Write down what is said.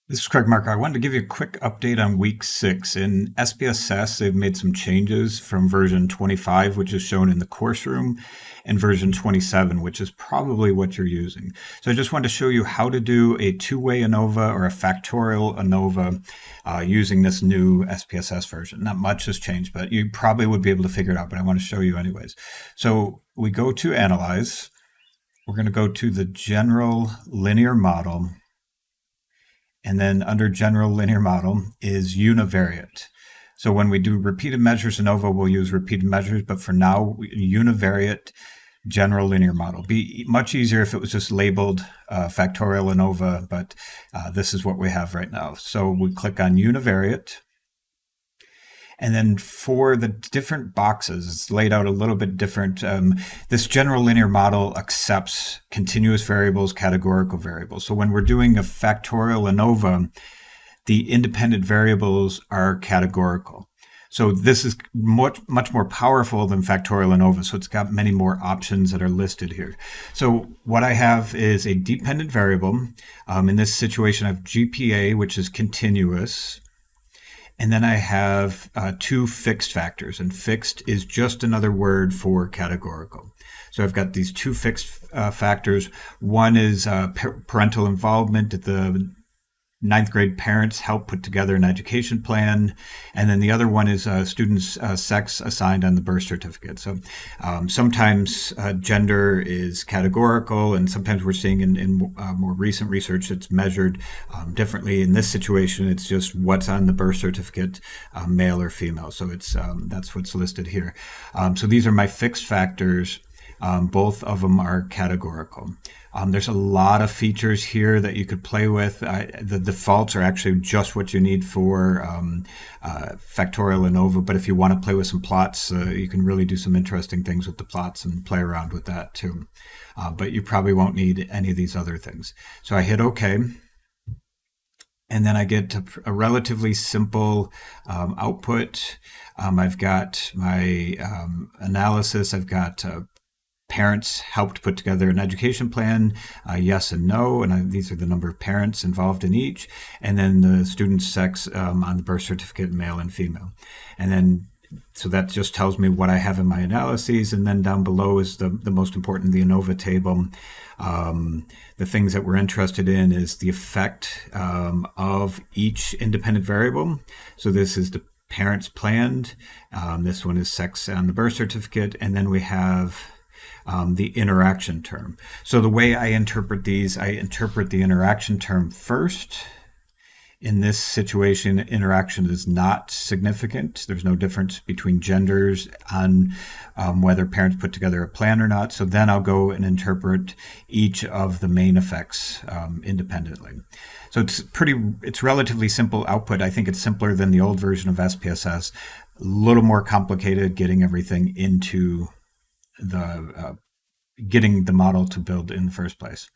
This is Craig Marker. I wanted to give you a quick update on week 6. In SPSS, they've made some changes from version 25, which is shown in the course room, and version 27, which is probably what you're using. So I just wanted to show you how to do a two-way ANOVA or a factorial ANOVA using this new SPSS version. Not much has changed, but you probably would be able to figure it out, but I want to show you anyways. So we go to Analyze. We're going to go to the General Linear Model. And then under General Linear Model is Univariate. So when we do repeated measures ANOVA, we'll use repeated measures, but for now, Univariate General Linear Model. Be much easier if it was just labeled Factorial ANOVA, but this is what we have right now. So we click on Univariate. And then for the different boxes, it's laid out a little bit different. This general linear model accepts continuous variables, categorical variables. So when we're doing a factorial ANOVA, the independent variables are categorical. So this is much more powerful than factorial ANOVA. So it's got many more options that are listed here. So what I have is a dependent variable. In this situation, I have GPA, which is continuous. And then I have two fixed factors, and fixed is just another word for categorical. So I've got these two fixed factors. One is parental involvement. The ninth grade parents help put together an education plan. And then the other one is students' sex assigned on the birth certificate. So sometimes gender is categorical, and sometimes we're seeing in more recent research it's measured differently. In this situation, it's just what's on the birth certificate, male or female. So it's that's what's listed here. So these are my fixed factors. Both of them are categorical. There's a lot of features here that you could play with. The defaults are actually just what you need for factorial ANOVA, but if you want to play with some plots, you can really do some interesting things with the plots and play around with that too. But you probably won't need any of these other things. So I hit OK. And then I get a relatively simple output. I've got my analysis. I've got parents helped put together an education plan, yes and no, and these are the number of parents involved in each, and then the student's sex on the birth certificate, male and female. And then, so that just tells me what I have in my analyses, and then down below is the most important, the Anova table. The things that we're interested in is the effect of each independent variable. So this is the parents planned, this one is sex on the birth certificate, and then we have the interaction term. So the way I interpret these, I interpret the interaction term first. In this situation, interaction is not significant. There's no difference between genders on whether parents put together a plan or not. So then I'll go and interpret each of the main effects independently. So it's relatively simple output. I think it's simpler than the old version of SPSS. A little more complicated getting everything into getting the model to build in the first place.